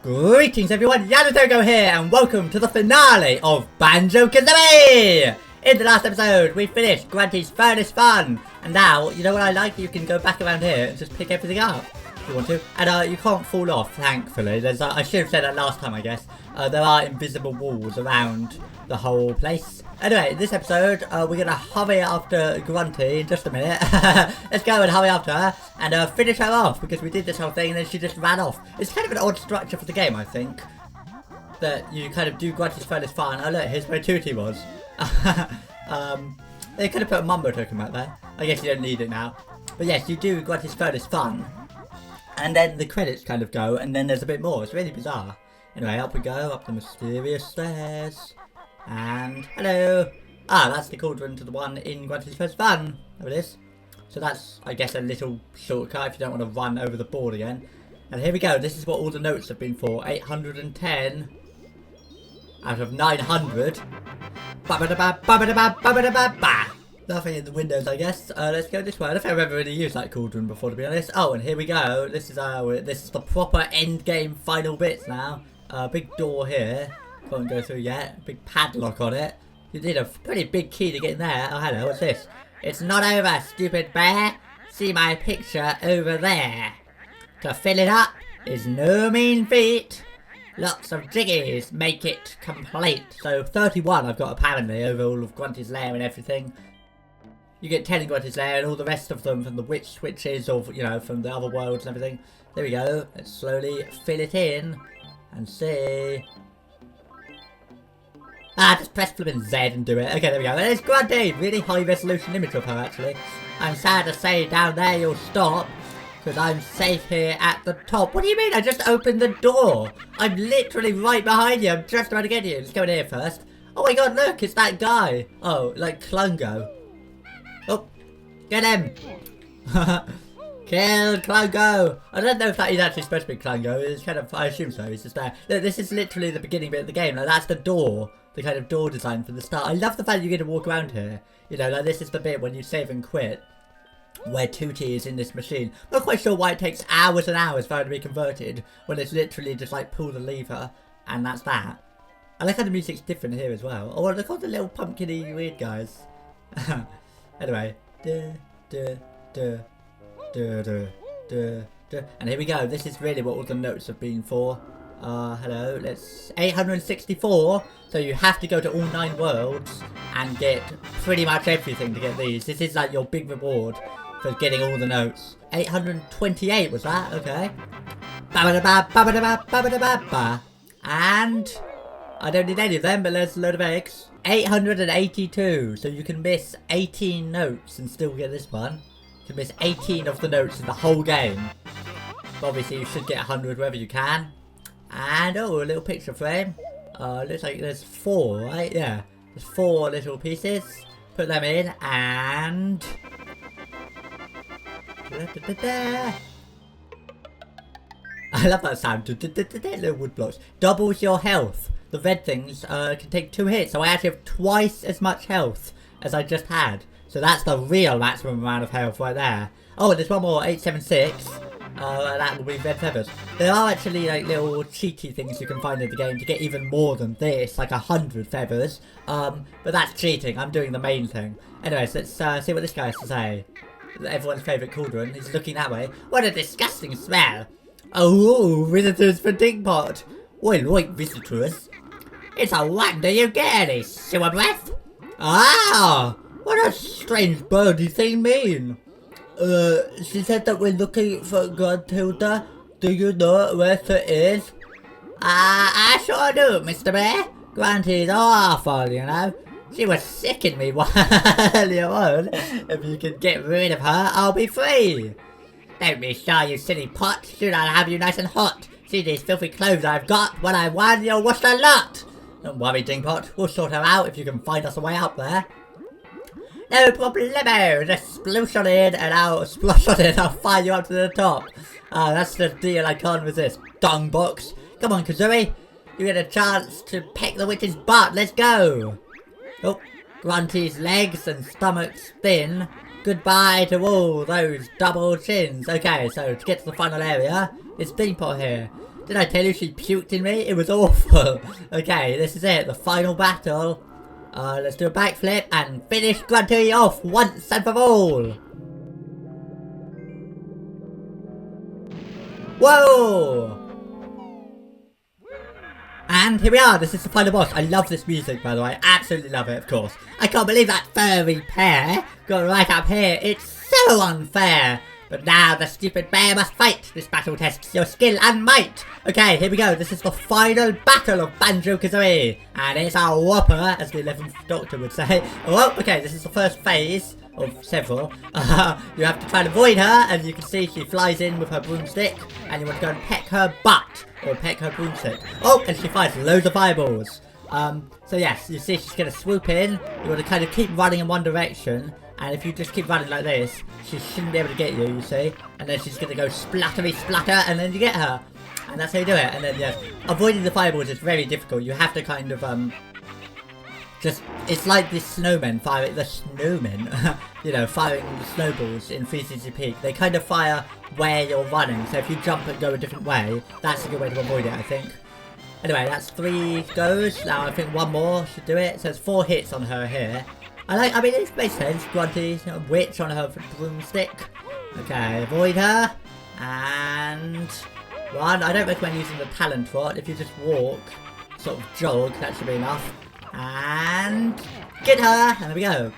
Greetings everyone, Yanotogo here and welcome to the finale of Banjo-Kazooie! In the last episode, we finished Grunty's Furnace Fun, and now, you know what I like? You can go back around here and just pick everything up if you want to. And you can't fall off, thankfully. There's, I should have said that last time, I guess. There are invisible walls around the whole place. Anyway, in this episode, we're going to hurry after Grunty in just a minute. Let's go and hurry after her and finish her off, because we did this whole thing and then she just ran off. It's kind of an odd structure for the game, I think. That you kind of do Grunty's Furnace Fun. Oh look, here's where Tootie was. They could have put a Mumbo token right there. I guess you don't need it now. But yes, you do Grunty's Furnace Fun. And then the credits kind of go, and then there's a bit more. It's really bizarre. Anyway, up we go, up the mysterious stairs. And hello! Ah, that's the cauldron to the one in Grunty's Furnace Fun. There it is. So that's, I guess, a little shortcut if you don't want to run over the board again. And here we go. This is what all the notes have been for. 810 out of 900. Nothing in the windows, I guess. Let's go this way. I don't think I've ever really used that cauldron before, to be honest. Oh, and here we go. This is the proper end game final bits now. Big door here. Can't go through yet. Big padlock on it. You need a pretty big key to get in there. Oh, hello. What's this? It's not over, stupid bear. See my picture over there. To fill it up is no mean feat. Lots of jiggies make it complete. So 31 I've got apparently over all of Grunty's Lair and everything. You get 10 in Grunty's Lair and all the rest of them from the witch switches or, you know, from the other worlds and everything. There we go. Let's slowly fill it in and see. Ah, just press flipping Z and do it. Okay, there we go. There's Grunty. Really high resolution image of her, actually. I'm sad to say down there you'll stop, because I'm safe here at the top. What do you mean? I just opened the door. I'm literally right behind you. I'm just about to get you. Let's go in here first. Oh my god, look. It's that guy. Oh, like Clungo. Oh, get him. Kill Clungo. I don't know if that is actually supposed to be Clungo. It's kind of, I assume so. He's just there. Look, this is literally the beginning bit of the game. Like, that's the door. The kind of door design from the start. I love the fact you get to walk around here. You know, like this is the bit when you save and quit, where Tootie is in this machine. I'm not quite sure why it takes hours and hours for her to be converted, when it's literally just like pull the lever, and that's that. I like how the music's different here as well. Oh, look at all the little pumpkin-y weird guys. Anyway. And here we go. This is really what all the notes have been for. Hello, let's 864, so you have to go to all 9 worlds and get pretty much everything to get these. This is like your big reward for getting all the notes. 828 was that? Okay. And I don't need any of them, but there's a load of eggs. 882, so you can miss 18 notes and still get this one. You can miss 18 of the notes in the whole game. But obviously you should get 100 wherever you can. And oh, a little picture frame. Looks like there's 4, right? Yeah, there's 4 little pieces. Put them in and I love that sound. Little wood blocks. Doubles your health. The red things can take 2 hits, so I actually have twice as much health as I just had. So that's the real maximum amount of health right there. Oh, and there's one more, 876. That will be red feathers. There are actually like little cheaty things you can find in the game to get even more than this, like 100 feathers. But that's cheating. I'm doing the main thing. Anyways, let's see what this guy has to say. Everyone's favourite cauldron. He's looking that way. What a disgusting smell! Oh, visitors for Dingpot. Well, like visitors. It's a wonder you get any sewer breath. Ah, what a strange birdie thing mean. She said that we're looking for Gruntilda. Do you know where she is? I sure do, Mr. Bear. Grunty's awful, you know. She was sicking me earlier on. If you can get rid of her, I'll be free. Don't be shy, you silly pot. Soon I'll have you nice and hot. See these filthy clothes I've got? When I won, you'll wash a lot. Don't worry, Dingpot. We'll sort her out if you can find us a way out there. No problemo, just sploosh on in and I'll splosh on in, I'll fire you up to the top. That's the deal I can't resist. Dung box. Come on, Kazooie. You get a chance to peck the witch's butt, let's go. Oh, Grunty's legs and stomach's thin. Goodbye to all those double chins. Okay, so to get to the final area, it's Dingpot here. Did I tell you she puked in me? It was awful. Okay, this is it. The final battle. Let's do a backflip and finish Grunty off once and for all. Whoa! And here we are, this is the final boss. I love this music, by the way. Absolutely love it, of course. I can't believe that furry pair got right up here. It's so unfair. But now the stupid bear must fight. This battle tests your skill and might. Okay, here we go. This is the final battle of Banjo-Kazooie. And it's a whopper, as the 11th Doctor would say. Oh, okay, this is the first phase of several. You have to try to avoid her. As you can see, she flies in with her broomstick. And you want to go and peck her butt. Or peck her broomstick. Oh, and she fires loads of fireballs. So yes, you see she's going to swoop in. You want to kind of keep running in one direction. And if you just keep running like this, she shouldn't be able to get you, you see. And then she's going to go splattery splatter, and then you get her. And that's how you do it. And then, yes, avoiding the fireballs is very difficult. You have to kind of, it's like the snowmen firing, you know, firing the snowballs in 360 Peak. They kind of fire where you're running. So if you jump and go a different way, that's a good way to avoid it, I think. Anyway, that's 3 goes. Now I think 1 more should do it. So it's 4 hits on her here. I mean, it makes sense. Grunty, you know, witch on her broomstick. Okay, avoid her. And run. I don't recommend using the talent rod. If you just walk, sort of jog, that should be enough. And get her. And there we go.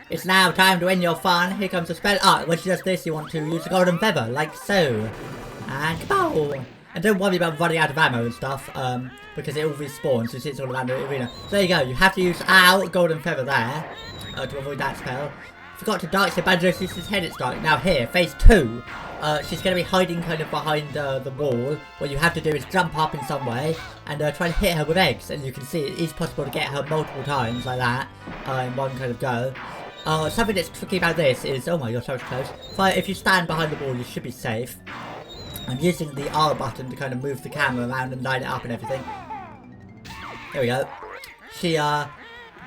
It's now time to end your fun. Here comes the spell. When she does this, you want to use the golden feather, like so. And kapow! And don't worry about running out of ammo and stuff, because it all respawns. You see, it's all around the arena. So there you go. You have to use our golden feather there to avoid that spell. Forgot to dark, so Banjo sees his head. It's dark. Now here, phase 2. She's going to be hiding kind of behind the wall. What you have to do is jump up in some way and try to hit her with eggs. And you can see it is possible to get her multiple times like that in one kind of go. Something that's tricky about this is, oh my gosh, that was close. If you stand behind the wall, you should be safe. I'm using the R button to kind of move the camera around and line it up and everything. There we go. She,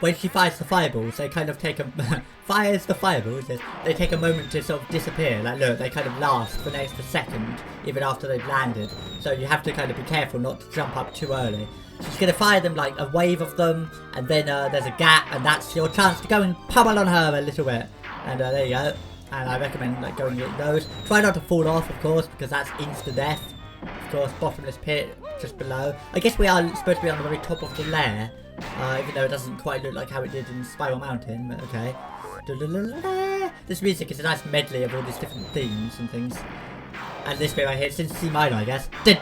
when she fires the fireballs, they kind of take a... fires the fireballs, yes, they take a moment to sort of disappear. Like, look, they kind of last for an extra second, even after they've landed. So you have to kind of be careful not to jump up too early. She's going to fire them, like, a wave of them, and then there's a gap, and that's your chance to go and pummel on her a little bit. And there you go. And I recommend like going at those. Try not to fall off, of course, because that's insta-death. Of course, bottomless pit, just below. I guess we are supposed to be on the very top of the lair. Even though it doesn't quite look like how it did in Spiral Mountain, but okay. This music is a nice medley of all these different themes and things. And this bit right here, it's in C minor, I guess. Oh,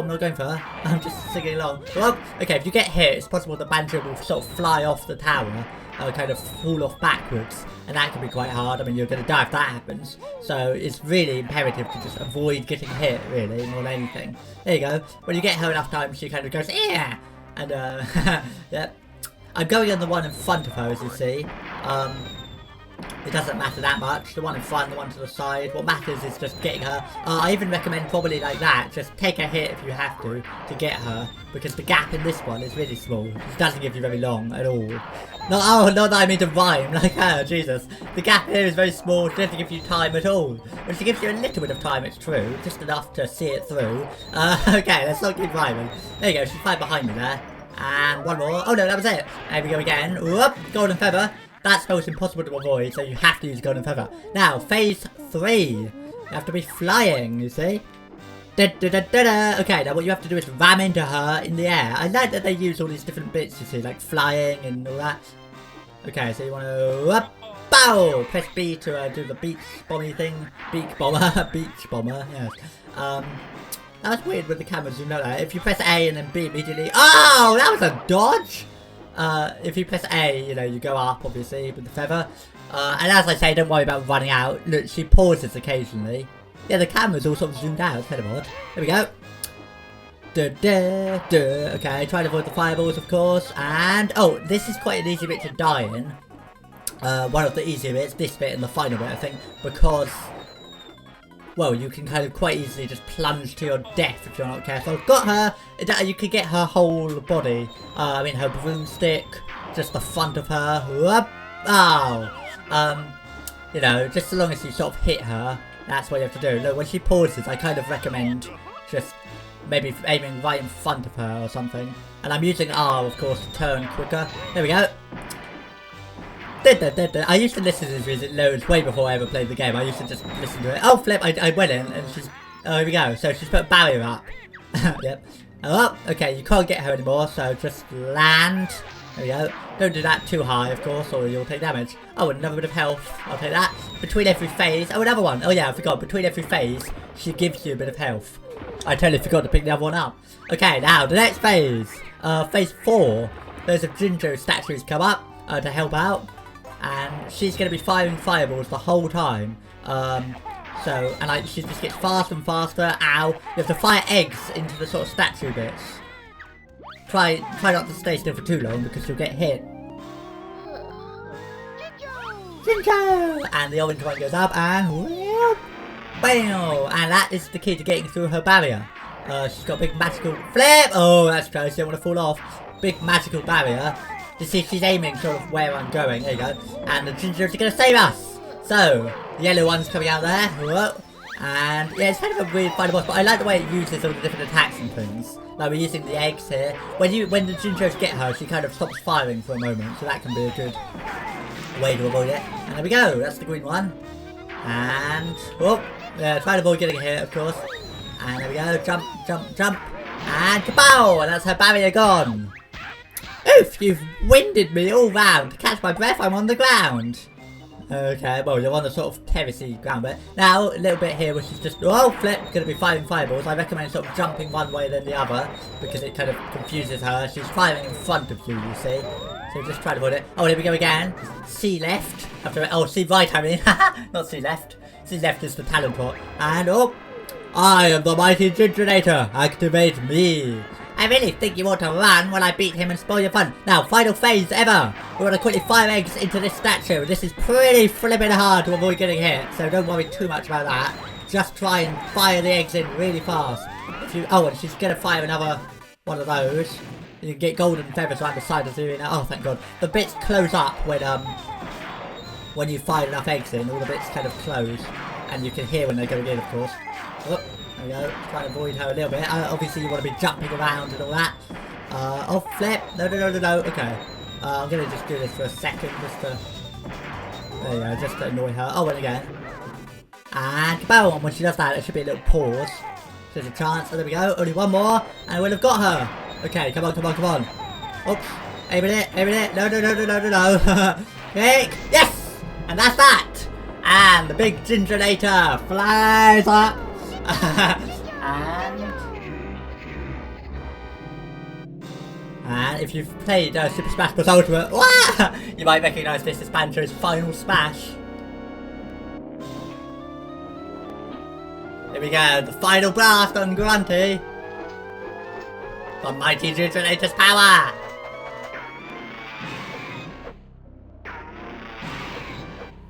I'm not going for her. I'm just singing along. Well, okay, if you get hit, it's possible the banjo will sort of fly off the tower. Kind of fall off backwards, and that can be quite hard. I mean, you're going to die if that happens, so it's really imperative to just avoid getting hit, really, more than anything. There you go. When you get her enough times, she kind of goes, yeah, and yeah. I'm going on the one in front of her, as you see. It doesn't matter that much. The one in front, the one to the side. What matters is just getting her. I even recommend probably like that. Just take a hit if you have to get her. Because the gap in this one is really small. It doesn't give you very long at all. Not that I mean to rhyme. Like, oh, Jesus. The gap here is very small. It doesn't give you time at all. When she gives you a little bit of time, it's true. Just enough to see it through. Okay, let's not keep rhyming. There you go. She's right behind me there. And one more. Oh, no, that was it. There we go again. Whoop, golden feather. That spell's impossible to avoid, so you have to use golden feather. Now, phase 3. You have to be flying, you see. Okay, now what you have to do is ram into her in the air. I like that they use all these different bits, you see, like flying and all that. Okay, so you want to... Bow! Press B to do the beach bomby thing. Beach bomber. Beach bomber, yes. That's weird with the cameras, you know that. If you press A and then B immediately... Oh, that was a dodge! If you press A, you know, you go up, obviously, with the feather. And as I say, don't worry about running out. Look, she pauses occasionally. Yeah, the camera's all sort of zoomed out. It's kind of odd. There we go. Okay, try to avoid the fireballs, of course. And, oh, this is quite an easy bit to die in. One of the easier bits, this bit and the final bit, I think. Because, well, you can kind of quite easily just plunge to your death if you're not careful. Got her! You could get her whole body. I mean, her broomstick, just the front of her. Whoop! Oh! You know, just as long as you sort of hit her, That's what you have to do. Look, when she pauses, I kind of recommend just maybe aiming right in front of her or something. And I'm using R, of course, to turn quicker. There we go. I used to listen to this music loads way before I ever played the game. I used to just listen to it. Oh, flip, I went in and she's... Oh, here we go. So she's put a barrier up. Yep. Oh, okay, you can't get her anymore, so just land. There we go. Don't do that too high, of course, or you'll take damage. Oh, another bit of health. I'll take that. Between every phase... Oh, another one. Oh, yeah, I forgot. Between every phase, she gives you a bit of health. I totally forgot to pick the other one up. Okay, now, the next phase. Phase 4. There's a Ginger statues come up to help out. And she's going to be firing fireballs the whole time. She just gets faster and faster. Ow. You have to fire eggs into the sort of statue bits. Try not to stay still for too long because you'll get hit. Ginger! And the orange one goes up and... Whoop, bam! And that is the key to getting through her barrier. She's got a big magical flip! Oh, that's close. You don't want to fall off. Big magical barrier. You see, she's aiming sort of where I'm going. There you go. And the Ginger is going to save us. So, the yellow one's coming out there. Whoa. And yeah, it's kind of a weird final boss, but I like the way it uses all the different attacks and things. Like we're using the eggs here. When the Gingers get her, she kind of stops firing for a moment, so that can be a good way to avoid it. And there we go. That's the green one. And oh, yeah, try to avoid getting hit, of course. And there we go. Jump, jump, jump. And kapow! And that's her barrier gone. Oof, you've winded me all round. To catch my breath, I'm on the ground. Okay, well, you're on the sort of terracey ground bit. Now, a little bit here, which is just, oh, flip, going to be firing fireballs. I recommend sort of jumping one way then the other, because it kind of confuses her. She's firing in front of you, you see. So just try to avoid it. Oh, here we go again. C left. C right, I mean. Not C left. C left is the talent pot. And, oh, I am the mighty Gingernator. Activate me. I really think you ought to run while I beat him and spoil your fun. Now, final phase ever. We want to quickly fire eggs into this statue. This is pretty flipping hard to avoid getting hit, so don't worry too much about that. Just try and fire the eggs in really fast. And she's going to fire another one of those. You can get golden feathers around the side of the arena. Oh, thank God. The bits close up when you fire enough eggs in. All the bits kind of close, and you can hear when they're going in, of course. Oh. There we go, try to avoid her a little bit. Obviously you want to be jumping around and all that. Oh, flip. No. Okay. I'm going to just do this for a second just to... There you go, just to annoy her. Oh, and again. And boom! When she does that, there should be a little pause. There's a chance. Oh, there we go. Only one more. And we'll have got her. Okay, come on. Oops. Aim at it. No. Okay. Yes! And that's that! And the big Gingernator flies up. And if you've played Super Smash Bros. Ultimate, you might recognise this as Banjo's final smash. Here we go, the final blast on Grunty. The mighty Gingernator's power.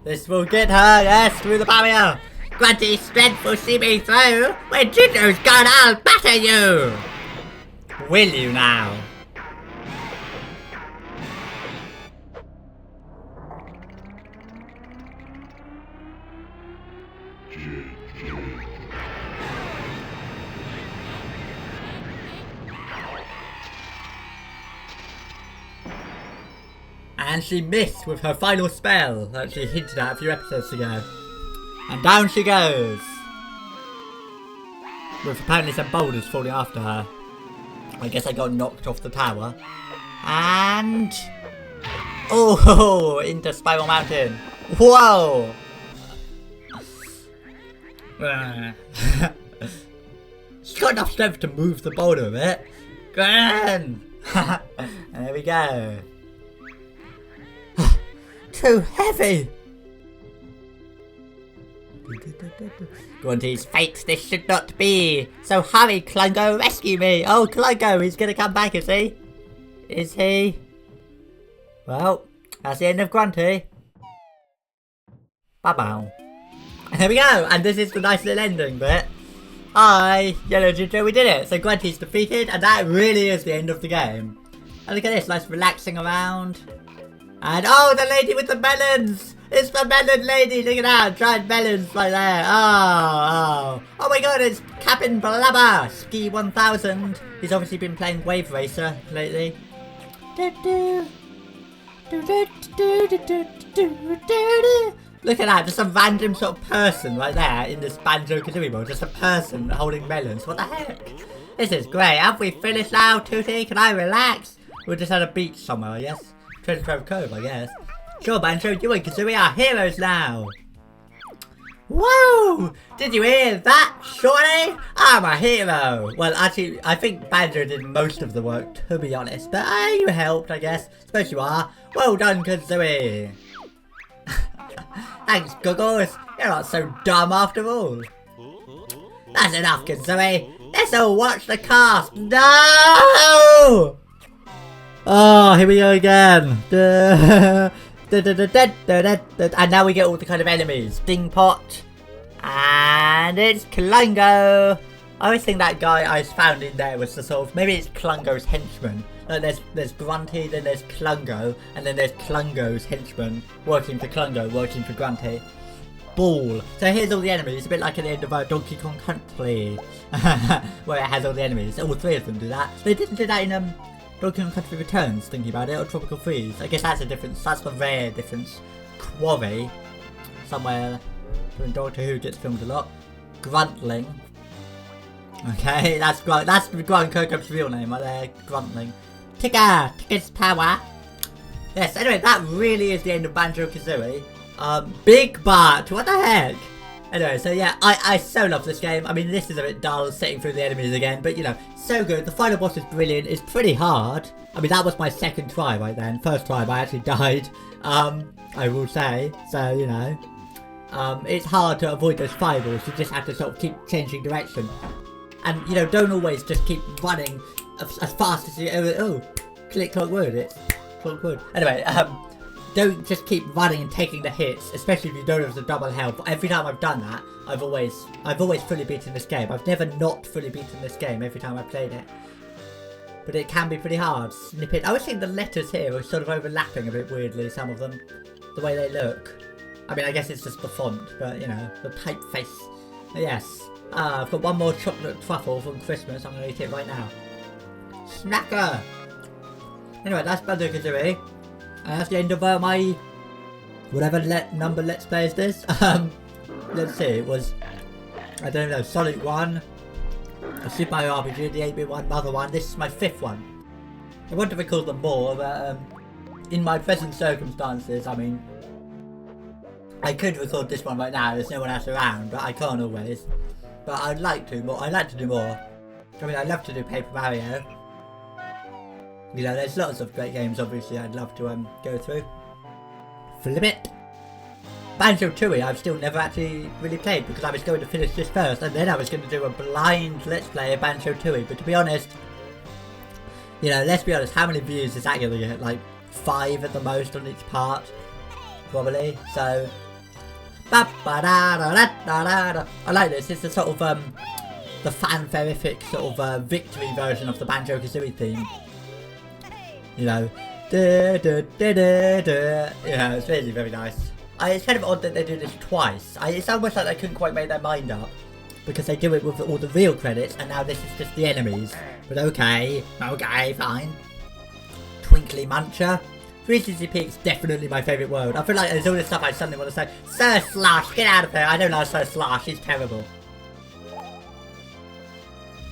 This will get her, yes, through the barrier. Grunty's strength will see me through. When Ginger's gone, I'll batter you. Will you now? And she missed with her final spell that she hinted at a few episodes ago. And down she goes. With apparently some boulders falling after her. I guess I got knocked off the tower. And... oh, into Spiral Mountain. Whoa! She's got enough strength to move the boulder a bit. Go on! And there we go. Too heavy! Grunty's fate, this should not be. So hurry, Klungo, rescue me. Oh, Klungo, he's gonna come back, is he? Is he? Well, that's the end of Grunty. Bye-bye. There we go, and this is the nice little ending bit. Hi, Yellow Ginger, we did it. So Grunty's defeated, and that really is the end of the game. And look at this, nice relaxing around. And oh, the lady with the melons! It's the melon lady, look at that, dried melons right there. Oh my god, it's Captain Blubber, Ski 1000. He's obviously been playing Wave Racer lately. Look at that, just a random sort of person right there in this Banjo-Kazooie world, just a person holding melons, what the heck? This is great, have we finished now, Tootie? Can I relax? We're just at a beach somewhere, I guess. Treasure Trove Cove, I guess. Sure, Banjo, you and Kazooie are heroes now. Whoa! Did you hear that, Shorty? I'm a hero. Well, actually, I think Banjo did most of the work, to be honest. But you helped, I guess. Suppose you are. Well done, Kazooie. Thanks, Googles. You're not so dumb after all. That's enough, Kazooie. Let's all watch the cast. No! Oh, here we go again. And now we get all the kind of enemies. Dingpot. And it's Klungo. I always think that guy I found in there was the sort of, maybe it's Klungo's henchman. Like there's Grunty, then there's Klungo, and then there's Klungo's henchman working for Klungo, working for Grunty. Ball. So here's all the enemies. It's a bit like at the end of Donkey Kong Country, where it has all the enemies. All three of them do that. They didn't do that in Donkey Kong Country Returns, thinking about it, or Tropical Freeze. I guess that's a difference. That's the rare difference. Quarry. Somewhere when Doctor Who gets filmed a lot. Gruntling. Okay, that's Grunt Kirkup's real name right there. Gruntling. Ticket's power. Yes, anyway, that really is the end of Banjo-Kazooie. Big Bart, what the heck? Anyway, so yeah, I so love this game. I mean, this is a bit dull, sitting through the enemies again, but you know, so good. The final boss is brilliant. It's pretty hard. I mean, that was my second try right then. First try, I actually died. I will say. So, you know, it's hard to avoid those fireballs. You just have to sort of keep changing direction. And, you know, don't always just keep running as fast as you... Oh, click clock wood. It's clock wood. Anyway, don't just keep running and taking the hits, especially if you don't have the double health. Every time I've done that, I've always fully beaten this game. I've never not fully beaten this game every time I've played it. But it can be pretty hard. Snip it. I always think the letters here are sort of overlapping a bit weirdly, some of them. The way they look. I mean, I guess it's just the font, but you know, the typeface. Yes. I've got one more chocolate truffle from Christmas. I'm going to eat it right now. Snacker! Anyway, that's Banjo-Kazooie. And that's the end of my whatever number Let's Play is this. Let's see, it was, I don't know, Sonic 1, a Super Mario RPG, the 8-bit one, Mother 1, this is my 5th one. I want to record them more, but in my present circumstances, I mean, I could record this one right now, there's no one else around, but I can't always. But I'd like to more, I'd like to do more. I mean, I'd love to do Paper Mario. You know, there's lots of great games, obviously, I'd love to go through. Flip it! Banjo-Tooie, I've still never actually really played because I was going to finish this first, and then I was going to do a blind Let's Play of Banjo-Tooie, but to be honest, you know, let's be honest, how many views is that going to get? Like 5 at the most on each part? Probably, so... I like this, it's the sort of, the fanfarific sort of victory version of the Banjo-Kazooie theme. You know, yeah, it's really very nice. It's kind of odd that they do this twice. It's almost like they couldn't quite make their mind up because they do it with all the real credits, and now this is just the enemies. But okay, fine. Twinkly Muncher. Regency Peak's definitely my favourite world. I feel like there's all this stuff I suddenly want to say. Sir Slash, get out of here! I don't know Sir Slash. He's terrible.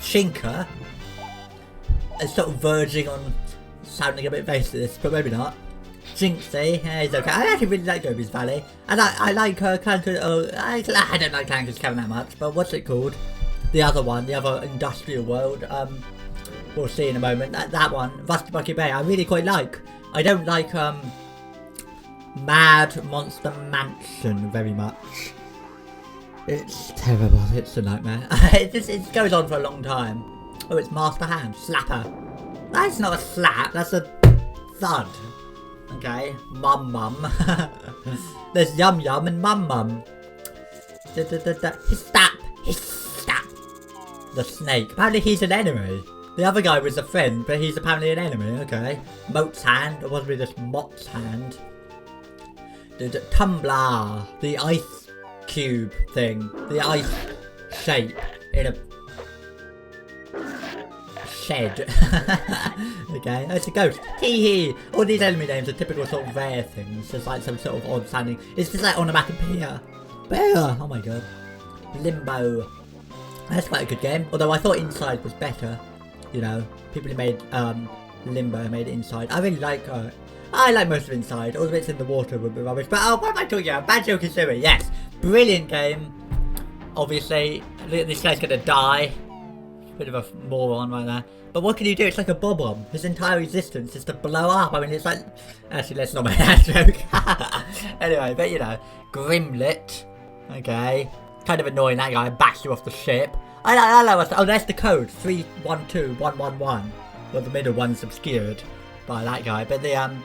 Chinker. It's sort of verging on sounding a bit racist, but maybe not. Jinxie, yeah, he's okay. I actually really like Gobi's Valley. And I like Clanker's, I don't like Clanker's Cavern that much, but what's it called? The other one, the other industrial world, we'll see in a moment. That one, Rusty Bucket Bay, I really quite like. I don't like, Mad Monster Mansion very much. It's terrible, it's a nightmare. it goes on for a long time. Oh, it's Master Hand, Slapper. That's not a slap, that's a thud. Okay, Mum Mum. There's Yum Yum and Mum Mum. His stap. The snake. Apparently he's an enemy. The other guy was a friend, but he's apparently an enemy. Okay. Moat's hand, or possibly just Mott's hand. The tumbler, the ice cube thing, the ice shape in a shed. Okay, it's a ghost. Hee hee. All these enemy names are typical sort of rare things. There's like some sort of odd sounding. It's just like onomatopoeia. Bear. Oh my god. Limbo. That's quite a good game. Although I thought Inside was better. You know, people who made Limbo made it Inside. I really like I like most of Inside. All the bits in the water would be rubbish. But what am I talking about? Banjo-Kazooie, yes. Brilliant game. Obviously, this guy's gonna die. Bit of a moron right there. But what can you do? It's like a bomb. His entire existence is to blow up. I mean, it's like... Actually, let's not make that joke. Anyway, but you know, Grimlet. Okay. Kind of annoying, that guy. Backs you off the ship. I like what's... Oh, there's the code. 312111. Well, the middle one's obscured by that guy. But the,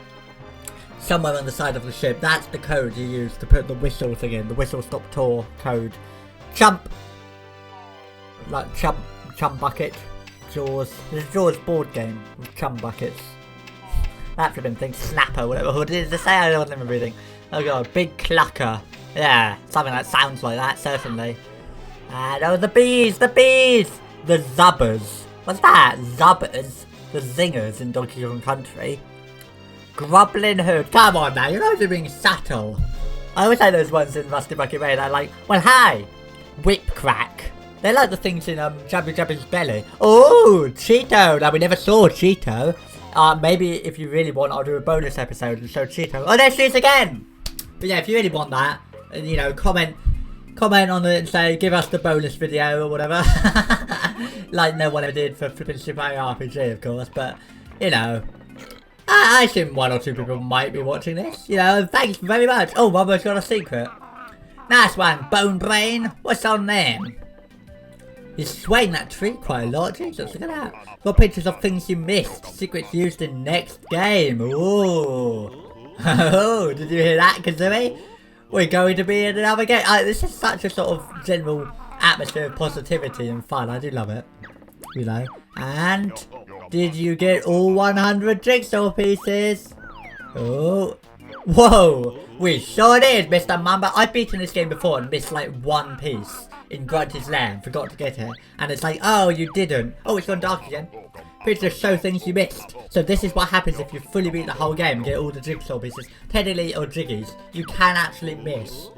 somewhere on the side of the ship, that's the code you use to put the whistle thing in. The whistle stop tour code. Chump. Like, chum bucket. Jaws. There's a Jaws board game with chum buckets. That should have been thing. Snapper, whatever. What did it say? I don't remember reading. Oh god, big clucker. Yeah, something that sounds like that, certainly. And oh, the bees! The bees! The zubbers. What's that? Zubbers? The zingers in Donkey Kong Country. Grublin Hood. Come on now, you're not even being subtle. I always say those ones in Rusty Bucket Raid. I like, well, hi! Whip crack. They're like the things in Jabby Jabby's belly. Oh, Cheeto! Now we never saw Cheeto. Maybe if you really want, I'll do a bonus episode and show Cheeto. Oh, there she is again! But yeah, if you really want that, you know, comment on it and say, give us the bonus video or whatever. Like no one ever did for flipping Super Mario RPG, of course. But, you know, I assume 1 or 2 people might be watching this. You know, thanks very much. Oh, Robbo's got a secret. Nice one, Bone Brain. What's on there? He's swaying that tree quite a lot. Jesus, look at that. Got pictures of things you missed. Secrets used in next game. Ooh. Oh, did you hear that, Kazooie? We're going to be in another game. This is such a sort of general atmosphere of positivity and fun. I do love it. You know. And did you get all 100 jigsaw pieces? Oh. Whoa. We sure did, Mr. Mamba. I've beaten this game before and missed like one piece in Grunty's Lair and forgot to get it. And it's like, oh, you didn't. Oh, it's gone dark again. Pictures show things you missed. So this is what happens if you fully beat the whole game and get all the jigsaw pieces. Technically, or jiggies, you can actually miss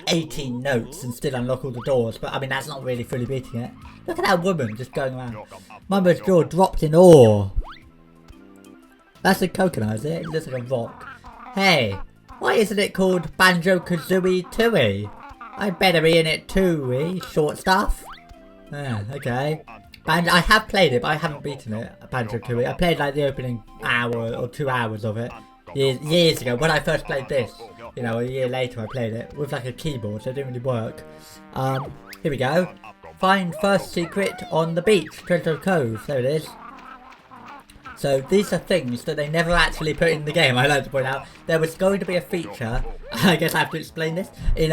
18 notes and still unlock all the doors. But I mean, that's not really fully beating it. Look at that woman just going around. Mumbo's jaw dropped in awe. That's a coconut, is it? It looks like a rock. Hey, why isn't it called Banjo-Kazooie 2-y? I better be in it too, short stuff. Yeah, okay. I have played it, but I haven't beaten it, Banjo-Kazooie. I played like the opening hour or 2 hours of it years ago when I first played this. You know, a year later I played it with like a keyboard, so it didn't really work. Here we go. Find first secret on the beach, Treasure Cove. There it is. So these are things that they never actually put in the game, I'd like to point out. There was going to be a feature, I guess I have to explain this, in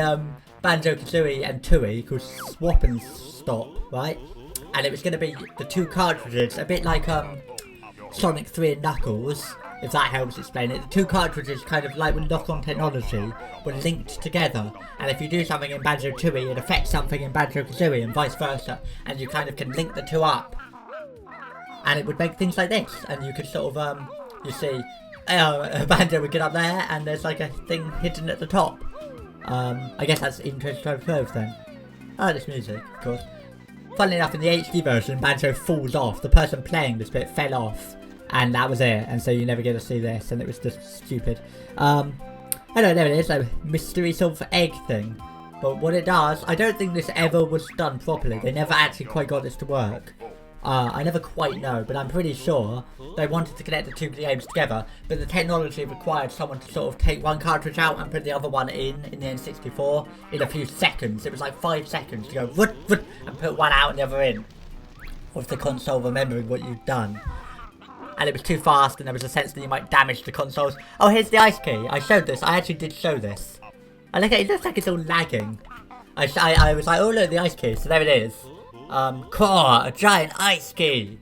Banjo-Kazooie and 2-y called Swap and Stop, right? And it was going to be the 2 cartridges, a bit like Sonic 3 and Knuckles, if that helps explain it. The 2 cartridges kind of like with lock-on technology were linked together. And if you do something in Banjo-Tooie, it affects something in Banjo-Kazooie and vice versa. And you kind of can link the 2 up. And it would make things like this. And you could sort of, you see, Banjo would get up there and there's like a thing hidden at the top. I guess that's in Treasure Cove then. I like this music, of course. Funnily enough, in the HD version, Banjo falls off. The person playing this bit fell off. And that was it. And so you never get to see this. And it was just stupid. I don't know, there it is. A mystery sort of egg thing. But what it does, I don't think this ever was done properly. They never actually quite got this to work. I never quite know, but I'm pretty sure they wanted to connect the 2 games together, but the technology required someone to sort of take one cartridge out and put the other one in the N64 in a few seconds. It was like 5 seconds to go voot, voot, and put one out and the other in, with the console remembering what you'd done. And it was too fast, and there was a sense that you might damage the consoles. Oh, here's the ice key. I showed this. I actually did show this. I look at it. It looks like it's all lagging. I was like, oh look, the ice key. So there it is. Core, a giant ice key.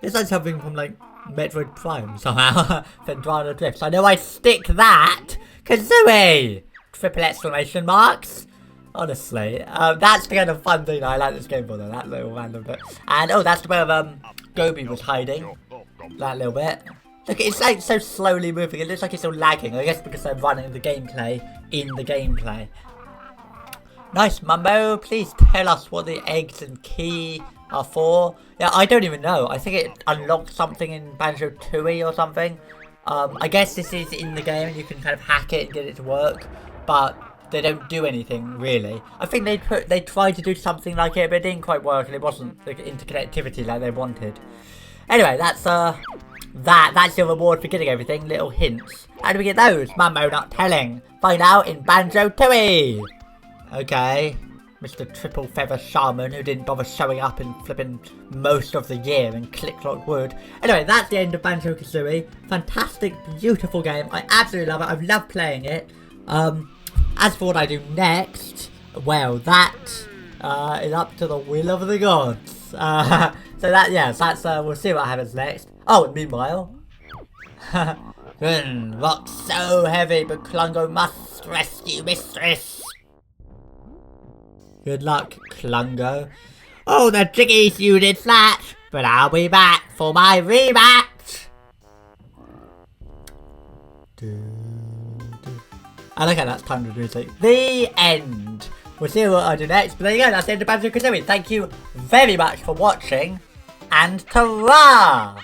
It's like something from like Metroid Prime somehow. Fendrana Drifts. I know I stick that Kazooie! Triple exclamation marks. Honestly, that's the kind of fun thing I like this game for, though, that little random bit. And, oh, that's where, Gobi was hiding. That little bit. Look, it's like so slowly moving, it looks like it's all lagging, I guess because they're running the gameplay in the gameplay. Nice, Mumbo, please tell us what the eggs and key are for. Yeah, I don't even know, I think it unlocked something in Banjo-Kazooie or something. I guess this is in the game and you can kind of hack it and get it to work, but they don't do anything, really. I think they tried to do something like it, but it didn't quite work, and it wasn't the interconnectivity like they wanted. Anyway, that's your reward for getting everything. Little hints. How do we get those? Mumbo not telling. Find out in Banjo-Kazooie. Okay, Mr. Triple Feather Shaman, who didn't bother showing up in flipping most of the year in Click-Clock Wood. Anyway, that's the end of Banjo-Kazooie. Fantastic, beautiful game. I absolutely love it. I've loved playing it. As for what I do next, well, that is up to the will of the gods. So that, yes, that's, we'll see what happens next. Oh, and meanwhile, rock so heavy, but Klungo must rescue mistress. Good luck, Klungo. Oh, the jiggies you did flat, but I'll be back for my rematch. I like how that's timed with music. The end. We'll see what I do next. But there you go, that's the end of Banjo-Kazooie. Thank you very much for watching, and ta-ra!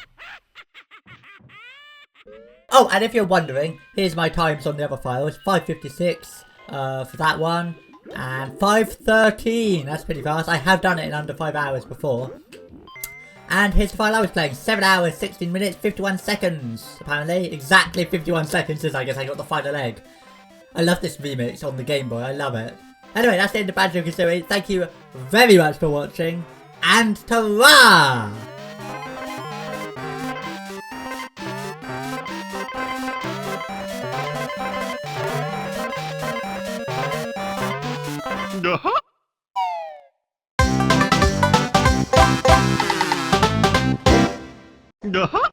Oh, and if you're wondering, here's my times on the other files. 5:56 for that one, and 5:13. That's pretty fast. I have done it in under 5 hours before. And here's the file I was playing. 7 hours, 16 minutes, 51 seconds. Apparently, exactly 51 seconds since I guess I got the final egg. I love this remix on the Game Boy. I love it. Anyway, that's the end of Banjo-Kazooie. Thank you very much for watching, and ta-ra! Uh-huh.